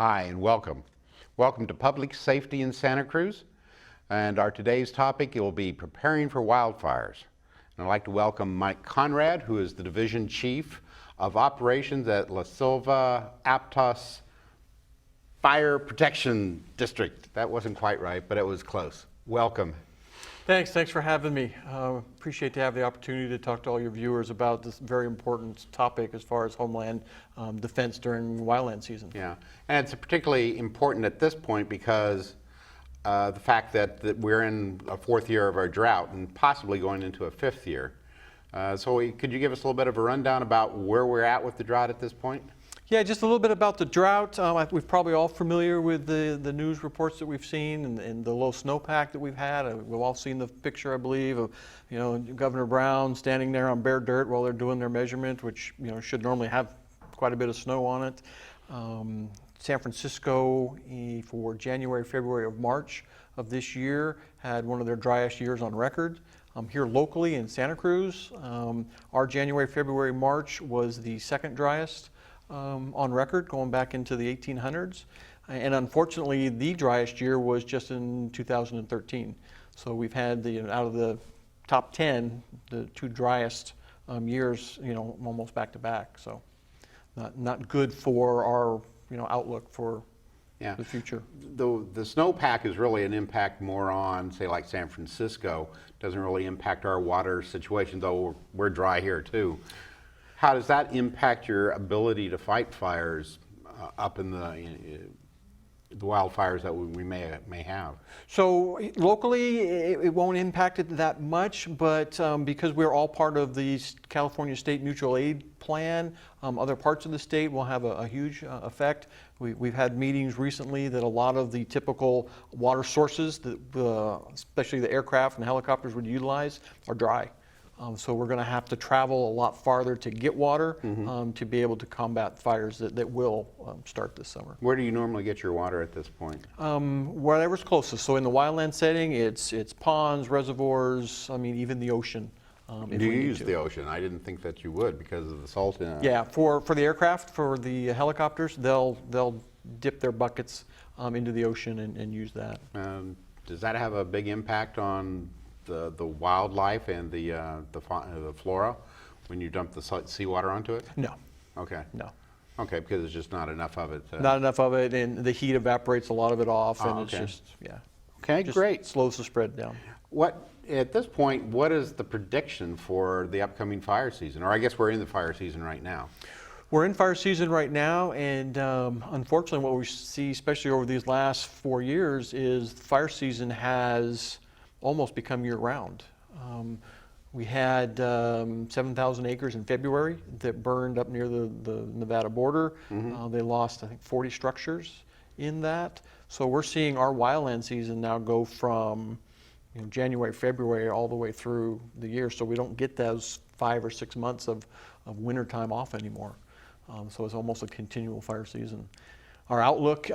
Hi and welcome. Welcome to Public Safety in Santa Cruz. And our today's topic will be preparing for wildfires. And I'd like to welcome Mike Conrad, who is the Division Chief of Operations at La Salva Aptos Fire Protection District. That wasn't quite right, but it was close. Welcome. Thanks for having me. Appreciate to have the opportunity to talk to all your viewers about this very important topic as far as homeland defense during wildland season. Yeah, and it's particularly important at this point because the fact that we're in a fourth year of our drought and possibly going into a fifth year. Could you give us a little bit of a rundown about where we're at with the drought at this point? Yeah, just a little bit about the drought. We're probably all familiar with the news reports that we've seen and the low snowpack that we've had. We've all seen the picture, I believe, of Governor Brown standing there on bare dirt while they're doing their measurement, which should normally have quite a bit of snow on it. San Francisco for January, February, of March of this year had one of their driest years on record. Here locally in Santa Cruz, our January, February, March was the second driest on record, going back into the 1800s. And unfortunately, the driest year was just in 2013. So we've had out of the top 10, the two driest years, almost back to back. So not good for our, outlook for the future. The snowpack is really an impact more on, say, like San Francisco. Doesn't really impact our water situation, though we're dry here too. How does that impact your ability to fight fires up in the wildfires that we may have? So locally, it won't impact it that much, but because we're all part of the California State Mutual Aid Plan, other parts of the state will have a huge effect. We've had meetings recently that a lot of the typical water sources, especially the aircraft and helicopters would utilize, are dry. So we're going to have to travel a lot farther to get water to be able to combat fires that will start this summer. Where do you normally get your water at this point? Wherever's closest. So in the wildland setting, it's ponds, reservoirs, even the ocean. Do you use the ocean? I didn't think that you would because of the salt in it. Yeah, for the aircraft, for the helicopters, they'll dip their buckets into the ocean and use that. Does that have a big impact on the wildlife and the flora when you dump the seawater onto it? No. Okay. No. Okay, because there's just not enough of it. Not enough of it, and the heat evaporates a lot of it off, and okay. it's just, Okay, just great. slows the spread down. At this point, what is the prediction for the upcoming fire season? Or I guess we're in the fire season right now. We're in fire season right now, and unfortunately what we see, especially over these last 4 years, is fire season has almost become year-round. We had 7,000 acres in February that burned up near the Nevada border. They lost, I think, 40 structures in that. So we're seeing our wildland season now go from January, February, all the way through the year. So we don't get those 5 or 6 months of winter time off anymore. So it's almost a continual fire season. Our outlook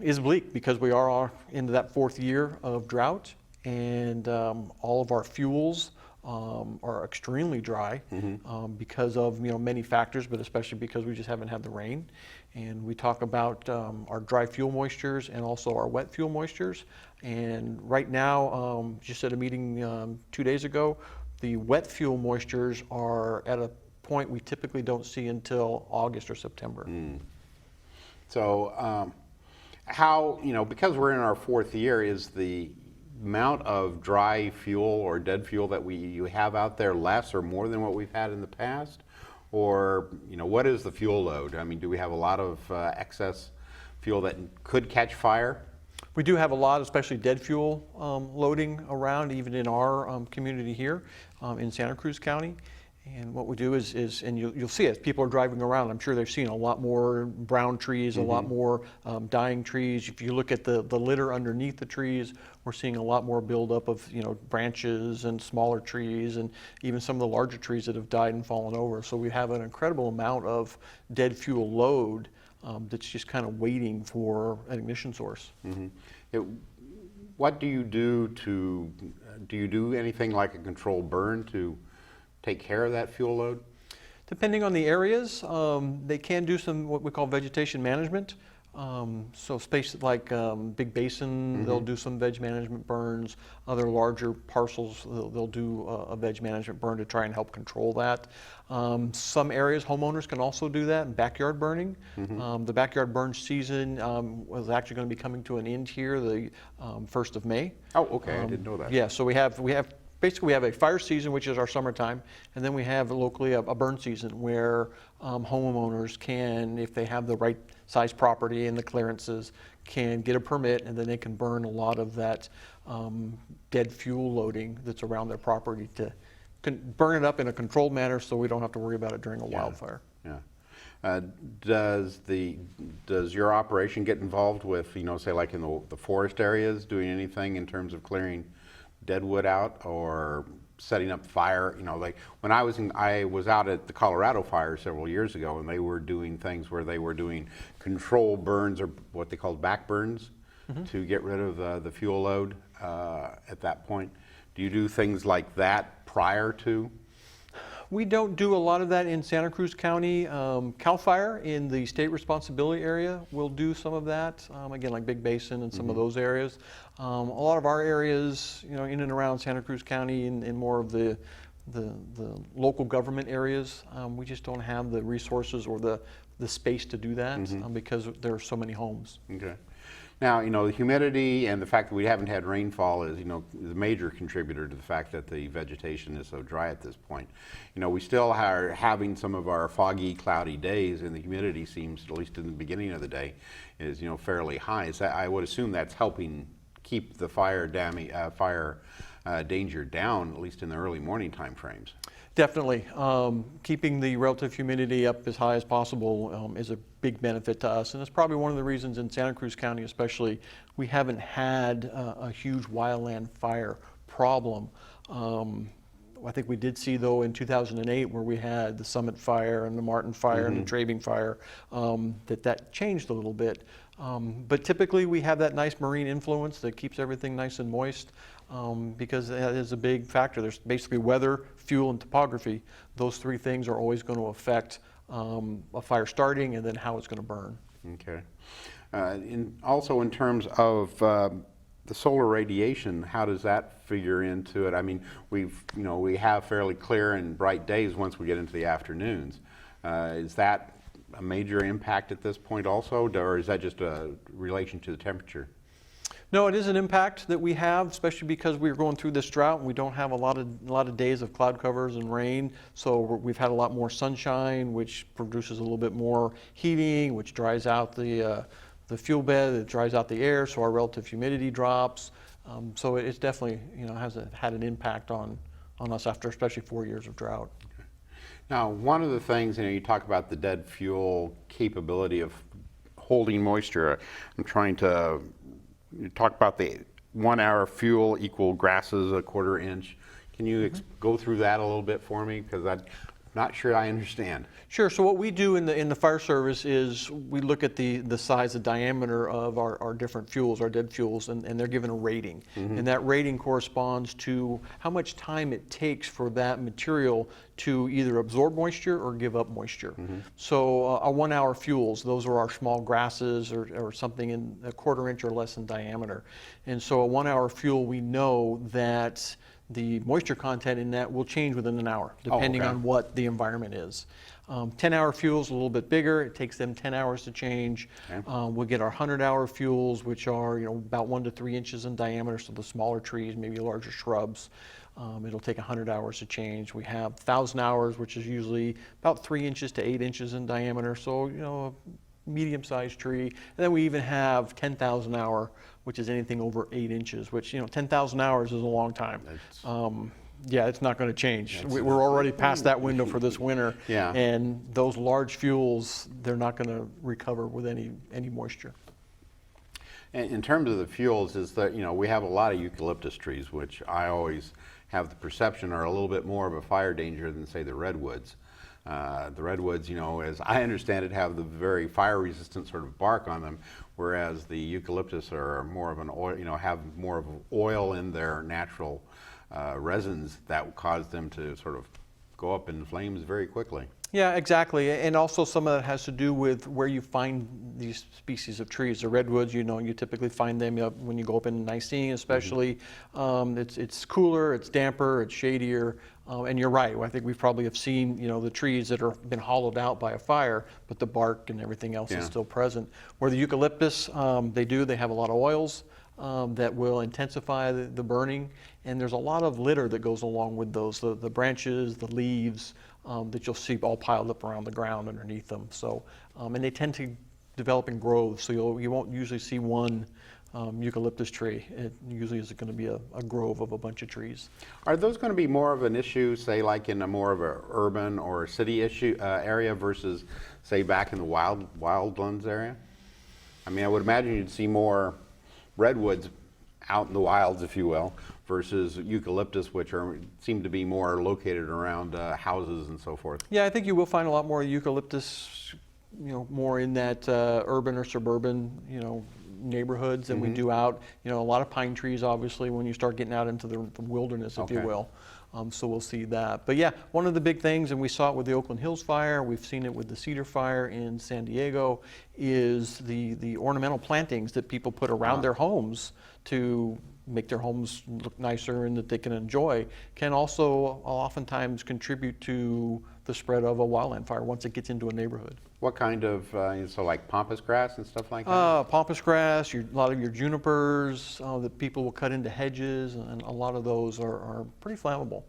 is bleak because we are into that fourth year of drought. And all of our fuels are extremely dry because of many factors, but especially because we just haven't had the rain. And we talk about our dry fuel moistures and also our wet fuel moistures. And right now, just at a meeting 2 days ago, the wet fuel moistures are at a point we typically don't see until August or September. So how, because we're in our fourth year, is the amount of dry fuel or dead fuel that you have out there less or more than what we've had in the past? Or, what is the fuel load? Do we have a lot of excess fuel that could catch fire? We do have a lot, especially dead fuel loading around, even in our community here in Santa Cruz County. And what we do is and you'll see it, people are driving around, I'm sure they're seeing a lot more brown trees, a lot more dying trees. If you look at the litter underneath the trees, we're seeing a lot more buildup of branches and smaller trees and even some of the larger trees that have died and fallen over. So we have an incredible amount of dead fuel load that's just kind of waiting for an ignition source. What do you do do you do anything like a controlled burn to take care of that fuel load? Depending on the areas, they can do some what we call vegetation management. So space like Big Basin, they'll do some veg management burns. Other larger parcels, they'll do a veg management burn to try and help control that. Some areas, homeowners can also do that, backyard burning. The backyard burn season was actually going to be coming to an end here the 1st of May. Oh, okay, I didn't know that. Yeah, so we have basically we have a fire season, which is our summertime, and then we have locally a burn season where homeowners can, if they have the right size property and the clearances, can get a permit, and then they can burn a lot of that dead fuel loading that's around their property to burn it up in a controlled manner, so we don't have to worry about it during a wildfire. Yeah. Does your operation get involved with, say like in the forest areas, doing anything in terms of clearing dead wood out or setting up fire? Like when I was out at the Colorado fire several years ago, and they were doing things where they were doing control burns, or what they called back burns, to get rid of the fuel load at that point. Do you do things like that prior to? We don't do a lot of that in Santa Cruz County. CAL FIRE in the state responsibility area will do some of that, again, like Big Basin and some of those areas. A lot of our areas, in and around Santa Cruz County and more of the local government areas, we just don't have the resources or the space to do that because there are so many homes. Okay. Now, the humidity and the fact that we haven't had rainfall is, the major contributor to the fact that the vegetation is so dry at this point. We still are having some of our foggy, cloudy days, and the humidity seems, at least in the beginning of the day, is, fairly high. So I would assume that's helping keep the fire danger down, at least in the early morning time frames. Definitely. Keeping the relative humidity up as high as possible is a big benefit to us, and it's probably one of the reasons in Santa Cruz County especially we haven't had a huge wildland fire problem. I think we did see, though, in 2008 where we had the Summit Fire and the Martin Fire and the Trabing Fire, that changed a little bit. But typically we have that nice marine influence that keeps everything nice and moist. Because that is a big factor. There's basically weather, fuel, and topography. Those three things are always going to affect a fire starting and then how it's going to burn. Okay. Also in terms of the solar radiation, how does that figure into it? I mean, we have fairly clear and bright days once we get into the afternoons. Is that a major impact at this point also, or is that just a relation to the temperature? No, it is an impact that we have, especially because we're going through this drought and we don't have a lot of days of cloud covers and rain. So we've had a lot more sunshine, which produces a little bit more heating, which dries out the fuel bed, it dries out the air, so our relative humidity drops. So it's definitely has had an impact on us after especially 4 years of drought. Okay. Now, one of the things, you talk about the dead fuel capability of holding moisture. I'm trying to talk about the 1 hour fuel equal grasses a 1/4 inch. Can you go through that a little bit for me? Because I'm not sure I understand. Sure. So what we do in the fire service is we look at the size, the diameter of our different fuels, our dead fuels, and they're given a rating. And that rating corresponds to how much time it takes for that material to either absorb moisture or give up moisture. So our 1 hour fuels, those are our small grasses or something in a 1/4 inch or less in diameter. And so a 1 hour fuel, we know that the moisture content in that will change within an hour, depending on what the environment is. 10-hour fuels a little bit bigger. It takes them 10 hours to change. We'll get our 100-hour fuels, which are about 1 to 3 inches in diameter, so the smaller trees, maybe larger shrubs. It'll take 100 hours to change. We have 1,000 hours, which is usually about 3 inches to 8 inches in diameter, so a medium-sized tree. And then we even have 10,000 hour, which is anything over 8 inches, which 10,000 hours is a long time. Yeah, it's not going to change. We're already past that window for this winter. And those large fuels, they're not going to recover with any moisture. In terms of the fuels, is that we have a lot of eucalyptus trees, which I always have the perception are a little bit more of a fire danger than, say, the redwoods. The redwoods, as I understand it, have the very fire-resistant sort of bark on them, whereas the eucalyptus are more of an oil, have more of oil in their natural resins that cause them to sort of go up in flames very quickly. Yeah, exactly. And also some of that has to do with where you find these species of trees. The redwoods, you typically find them when you go up in Nicene especially. It's cooler, it's damper, it's shadier. And you're right, I think we probably have seen, the trees that have been hollowed out by a fire, but the bark and everything else is still present. Where the eucalyptus, they have a lot of oils that will intensify the burning. And there's a lot of litter that goes along with those, the branches, the leaves, that you'll see all piled up around the ground underneath them. So, and they tend to develop in groves, so you won't usually see one eucalyptus tree. It usually is going to be a grove of a bunch of trees. Are those going to be more of an issue, say, like in a more of a urban or a city issue area versus, say, back in the wildlands area? I mean, I would imagine you'd see more redwoods out in the wilds, if you will, versus eucalyptus, which seem to be more located around houses and so forth. Yeah, I think you will find a lot more eucalyptus, more in that urban or suburban, neighborhoods than we do out. A lot of pine trees, obviously, when you start getting out into the wilderness, if you will. So we'll see that. But yeah, one of the big things, and we saw it with the Oakland Hills fire, we've seen it with the Cedar fire in San Diego, is the ornamental plantings that people put around their homes to make their homes look nicer and that they can enjoy, can also oftentimes contribute to the spread of a wildland fire once it gets into a neighborhood. What kind of, so like pampas grass and stuff like that? Pampas grass, a lot of your junipers that people will cut into hedges, and a lot of those are pretty flammable.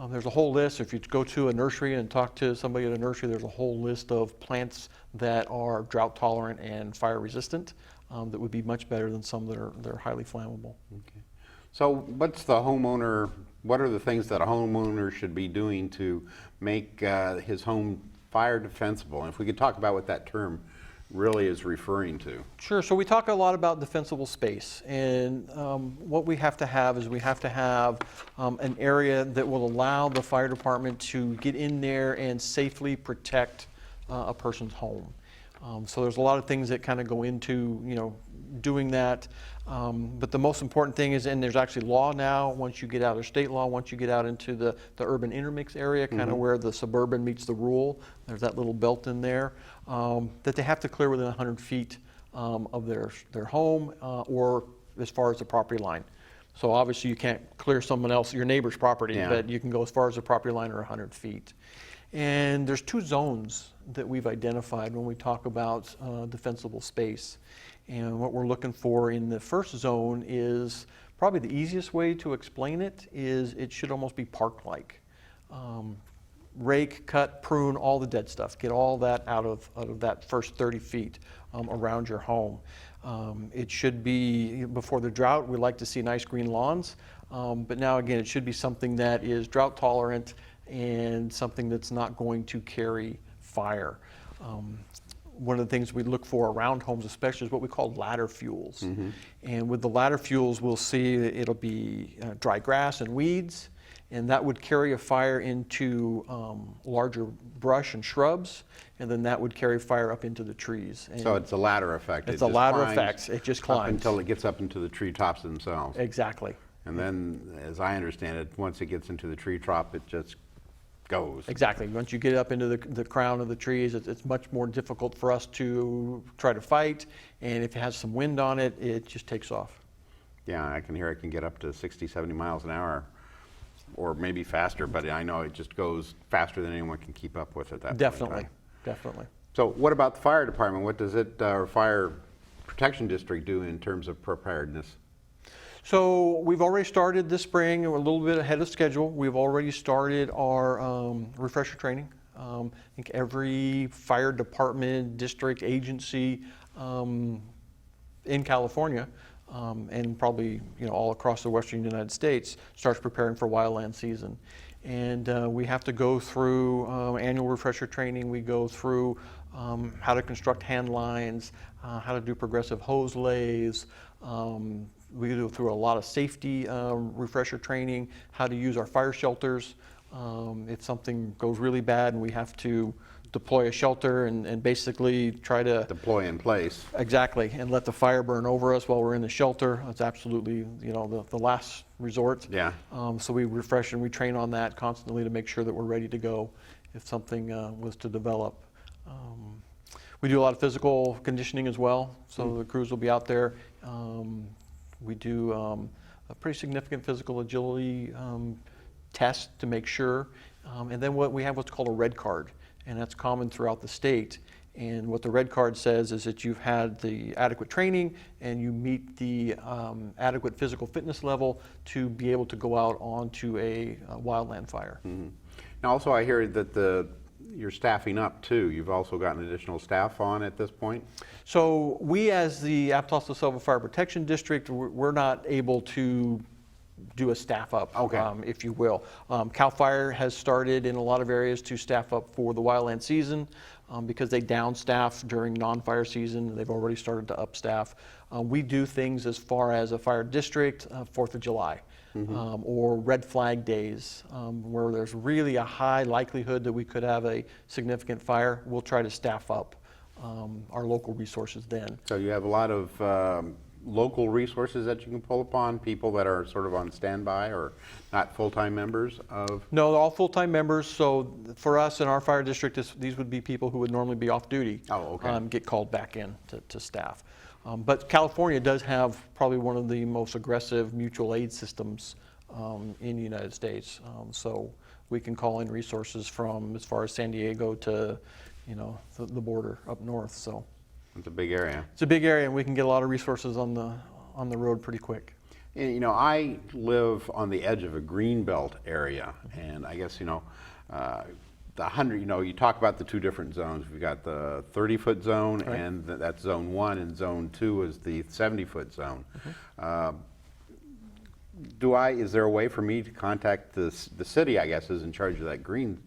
There's a whole list. If you go to a nursery and talk to somebody at a nursery, there's a whole list of plants that are drought tolerant and fire resistant that would be much better than some that are highly flammable. Okay. So what are the things that a homeowner should be doing to make his home fire defensible? And if we could talk about what that term really is referring to. Sure. So we talk a lot about defensible space, and what we have to have is an area that will allow the fire department to get in there and safely protect a person's home. So there's a lot of things that kind of go into doing that, but the most important thing is, and there's actually law now, once you get out of state law, once you get out into the urban intermix area, kind of where the suburban meets the rural, there's that little belt in there, that they have to clear within 100 feet of their home or as far as the property line. So obviously you can't clear someone else, your neighbor's property, but you can go as far as the property line or 100 feet. And there's two zones that we've identified when we talk about defensible space. And what we're looking for in the first zone is probably the easiest way to explain it is it should almost be park-like. Rake, cut, prune, all the dead stuff. Get all that out of that first 30 feet around your home. It should be, before the drought, we like to see nice green lawns. But now again, it should be something that is drought tolerant and something that's not going to carry fire. One of the things we look for around homes especially is what we call ladder fuels. And with the ladder fuels, we'll see that it'll be dry grass and weeds, and that would carry a fire into larger brush and shrubs, and then that would carry fire up into the trees. And so it's a ladder effect. It's a ladder effect. It just climbs. Up until it gets up into the tree tops themselves. Exactly. And then, as I understand it, once it gets into the tree top, it just goes. Exactly. Once you get up into the crown of the trees, it's much more difficult for us to try to fight. And if it has some wind on it, it just takes off. Yeah, I can hear it can get up to 60, 70 miles an hour, or maybe faster, but I know it just goes faster than anyone can keep up with at that Definitely. point in time. Definitely. So what about the fire department? What does it, or fire protection district, do in terms of preparedness? So we've already started this spring, and we're a little bit ahead of schedule. We've already started our refresher training. I think every fire department, district, agency in California, and probably all across the western United States, starts preparing for wildland season. And we have to go through annual refresher training. We go through how to construct hand lines, how to do progressive hose lays. We go through a lot of safety refresher training, how to use our fire shelters. If something goes really bad and we have to deploy a shelter and basically try to deploy in place. Exactly, and let the fire burn over us while we're in the shelter. It's absolutely the last resort. Yeah. So we refresh and we train on that constantly to make sure that we're ready to go. if something was to develop. We do a lot of physical conditioning as well, so the crews will be out there. We do a pretty significant physical agility test to make sure. And then we have what's called a red card, and that's common throughout the state. And what the red card says is that you've had the adequate training and you meet the adequate physical fitness level to be able to go out onto a wildland fire. Mm-hmm. Now also I hear that you're staffing up too. You've also gotten additional staff on at this point? So we, as the Aptos Salva Fire Protection District, we're not able to do a staff up, if you will. CAL FIRE has started in a lot of areas to staff up for the wildland season because they down staff during non-fire season. They've already started to up staff. We do things as far as a fire district, 4th of July. Or red flag days where there's really a high likelihood that we could have a significant fire. We'll try to staff up our local resources then. So you have a lot of local resources that you can pull upon, people that are sort of on standby or not full-time members of? No, they're all full-time members. So for us in our fire district, these would be people who would normally be off duty, get called back in to staff. But California does have probably one of the most aggressive mutual aid systems in the United States. So we can call in resources from as far as San Diego to, the border up north. So it's a big area. It's a big area, and we can get a lot of resources on the road pretty quick. And, I live on the edge of a green belt area, and I guess the 100. You talk about the two different zones. We've got the 30-foot zone, and that's zone 1, and zone 2 is the 70-foot zone. Is there a way for me to contact the city? I guess is in charge of that green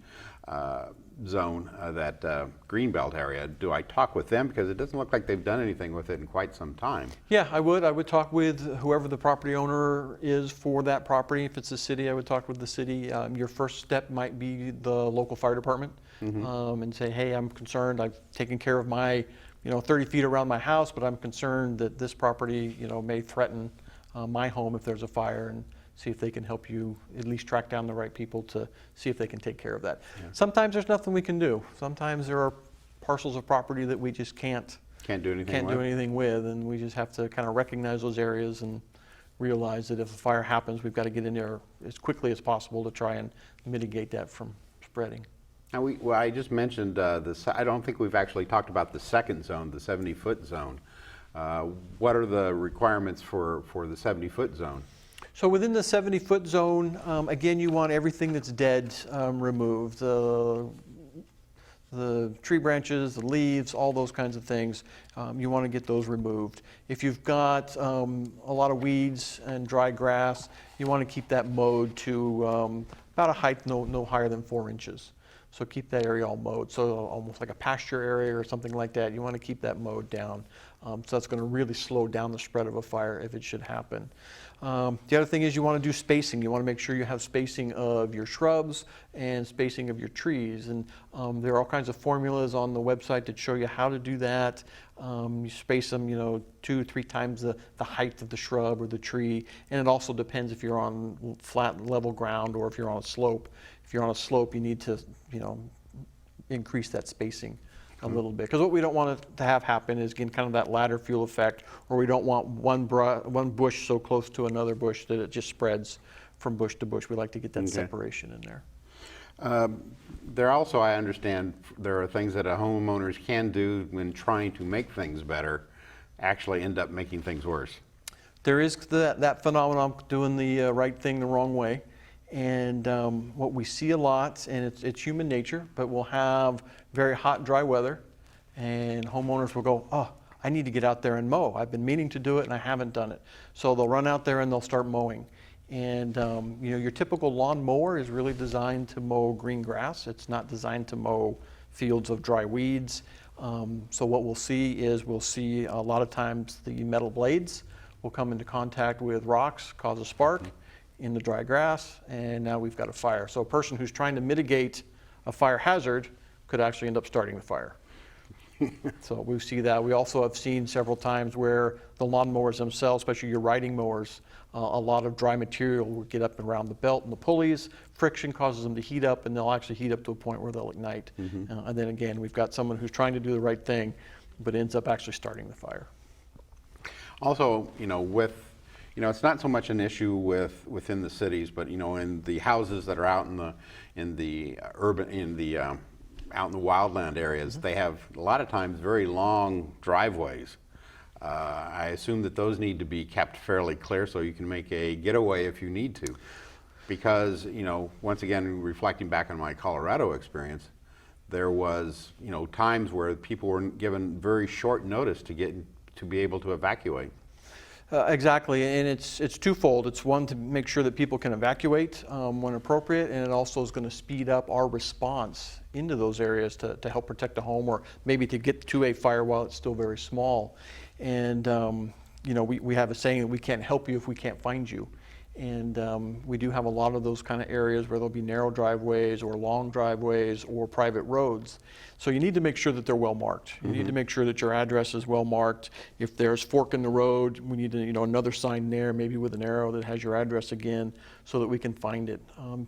zone, that green belt area. Do I talk with them, because it doesn't look like they've done anything with it in quite some time? Yeah, I would talk with whoever the property owner is for that property. If it's the city, I would talk with the city. Your first step might be the local fire department, and say, hey, I'm concerned. I've taken care of my 30 feet around my house, but I'm concerned that this property may threaten my home if there's a fire, and see if they can help you at least track down the right people to see if they can take care of that. Yeah. Sometimes there's nothing we can do. Sometimes there are parcels of property that we just can't do anything with, and we just have to kind of recognize those areas and realize that if a fire happens, we've got to get in there as quickly as possible to try and mitigate that from spreading. Now, I just mentioned this. I don't think we've actually talked about the second zone, the 70-foot zone. What are the requirements for the 70-foot zone? So within the 70-foot zone, again, you want everything that's dead removed. The tree branches, the leaves, all those kinds of things, you want to get those removed. If you've got a lot of weeds and dry grass, you want to keep that mowed to about a height no higher than 4 inches. So keep that area all mowed. So almost like a pasture area or something like that. You want to keep that mowed down. So that's going to really slow down the spread of a fire if it should happen. The other thing is you want to do spacing. You want to make sure you have spacing of your shrubs and spacing of your trees. And there are all kinds of formulas on the website that show you how to do that. You space them, 2 or 3 times the height of the shrub or the tree. And it also depends if you're on flat level ground or if you're on a slope. If you're on a slope, you need to, increase that spacing a little bit, because what we don't want to have happen is again kind of that ladder fuel effect, or we don't want one bush so close to another bush that it just spreads from bush to bush. We like to get that separation in there. There also, I understand, there are things that homeowners can do when trying to make things better, actually end up making things worse. There is that phenomenon, doing the right thing the wrong way. And what we see a lot, and it's human nature, but we'll have very hot, dry weather, and homeowners will go, oh, I need to get out there and mow. I've been meaning to do it, and I haven't done it. So they'll run out there and they'll start mowing. And your typical lawn mower is really designed to mow green grass. It's not designed to mow fields of dry weeds. So what we'll see a lot of times the metal blades will come into contact with rocks, cause a spark in the dry grass, and now we've got a fire. So a person who's trying to mitigate a fire hazard could actually end up starting the fire. So we see that. We also have seen several times where the lawnmowers themselves, especially your riding mowers, a lot of dry material will get up and around the belt and the pulleys. Friction causes them to heat up, and they'll actually heat up to a point where they'll ignite. And then again, we've got someone who's trying to do the right thing, but ends up actually starting the fire. Also, it's not so much an issue within the cities, but in the houses that are out in the out in the wildland areas, they have a lot of times very long driveways. I assume that those need to be kept fairly clear so you can make a getaway if you need to. Because, once again, reflecting back on my Colorado experience, there was, times where people were given very short notice to be able to evacuate. Exactly, and it's twofold. It's one, to make sure that people can evacuate when appropriate, and it also is going to speed up our response into those areas to help protect a home, or maybe to get to a fire while it's still very small. And we have a saying that we can't help you if we can't find you. And we do have a lot of those kind of areas where there'll be narrow driveways or long driveways or private roads. So you need to make sure that they're well marked. You need to make sure that your address is well marked. If there's fork in the road, we need to, another sign there, maybe with an arrow that has your address again, so that we can find it.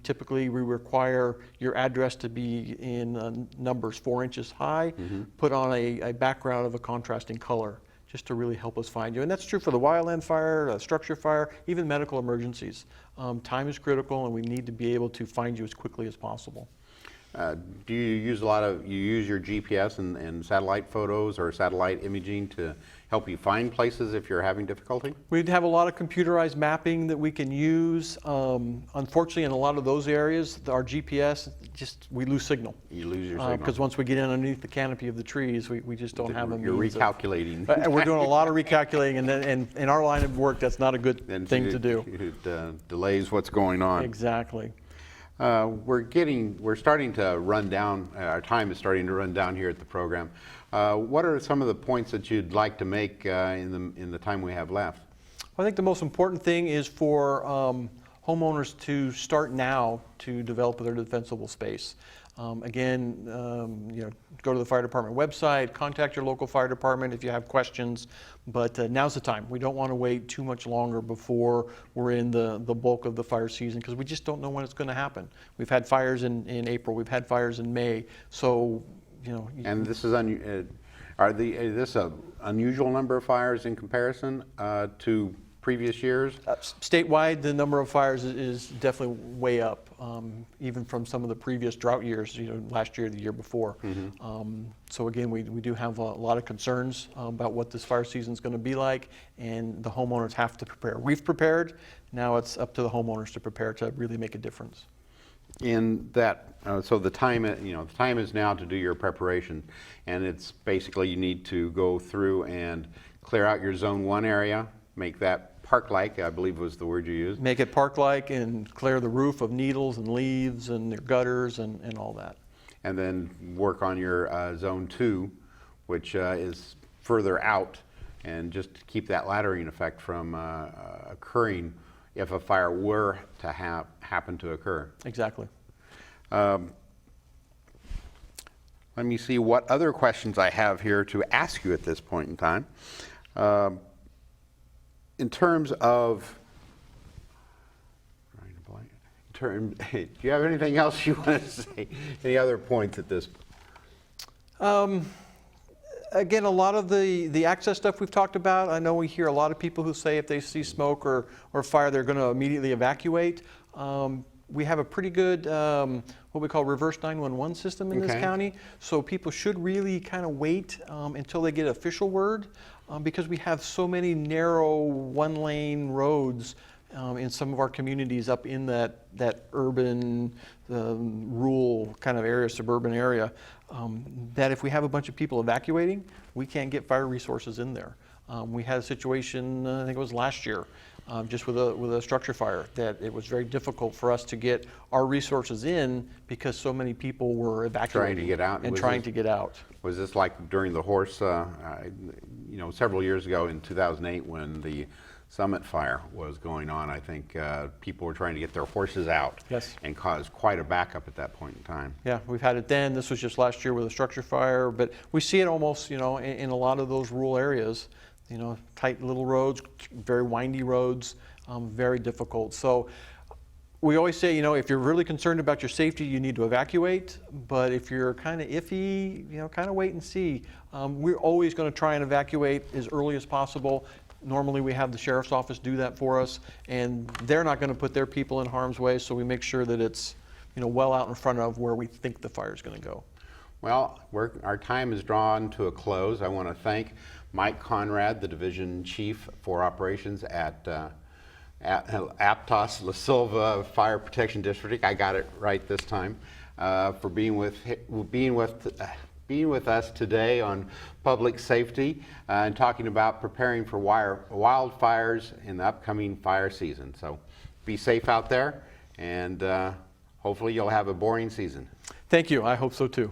Typically, we require your address to be in numbers 4 inches high, put on a background of a contrasting color, just to really help us find you. And that's true for the wildland fire, structure fire, even medical emergencies. Time is critical, and we need to be able to find you as quickly as possible. Do you use your GPS and satellite photos or satellite imaging to help you find places if you're having difficulty? We'd have a lot of computerized mapping that we can use. Unfortunately, in a lot of those areas, our GPS, we lose signal. You lose your signal. Because once we get in underneath the canopy of the trees, we just don't have a You're means recalculating. And we're doing a lot of recalculating, and in our line of work, that's not a good thing to do. It delays what's going on. Exactly. We're starting to run down, our time is starting to run down here at the program. What are some of the points that you'd like to make in the time we have left? Well, I think the most important thing is for homeowners to start now to develop their defensible space. Again, go to the fire department website, contact your local fire department if you have questions, but now's the time. We don't want to wait too much longer before we're in the bulk of the fire season, because we just don't know when it's going to happen. We've had fires in April, we've had fires in May, so And this is this an unusual number of fires in comparison to previous years? Statewide, the number of fires is definitely way up, even from some of the previous drought years, last year, the year before. So again, we do have a lot of concerns about what this fire season is going to be like, and the homeowners have to prepare. We've prepared. Now it's up to the homeowners to prepare to really make a difference. In that, so the time is now to do your preparation, and it's basically you need to go through and clear out your zone 1 area, make that park-like, I believe was the word you used. Make it park-like and clear the roof of needles and leaves and your gutters and all that. And then work on your zone 2, which is further out, and just keep that laddering effect from occurring if a fire were to happen to occur. Exactly. Let me see what other questions I have here to ask you at this point in time. In terms of, do you have anything else you want to say? Any other points at this point? Again, a lot of the access stuff we've talked about, I know we hear a lot of people who say if they see smoke or fire, they're going to immediately evacuate. We have a pretty good, what we call reverse 911 system in this county, so people should really kind of wait until they get official word, because we have so many narrow one-lane roads in some of our communities up in that urban, rural kind of area, suburban area, that if we have a bunch of people evacuating, we can't get fire resources in there. We had a situation, I think it was last year, just with a structure fire, that it was very difficult for us to get our resources in because so many people were evacuating Trying to get out. and trying to get out. Was this like during the horse, several years ago in 2008 when the Summit fire was going on, I think people were trying to get their horses out. Yes. And caused quite a backup at that point in time. Yeah, we've had it then. This was just last year with a structure fire, but we see it almost, in a lot of those rural areas, tight little roads, very windy roads, very difficult. So we always say, if you're really concerned about your safety, you need to evacuate. But if you're kind of iffy, kind of wait and see. We're always going to try and evacuate as early as possible. Normally we have the sheriff's office do that for us, and they're not going to put their people in harm's way, so we make sure that it's well out in front of where we think the fire is going to go. Well, our time is drawn to a close. I want to thank Mike Conrad, the Division Chief for Operations at Aptos, La Salva Fire Protection District. I got it right this time. For being with us today on public safety and talking about preparing for wildfires in the upcoming fire season. So be safe out there, and hopefully you'll have a boring season. Thank you. I hope so too.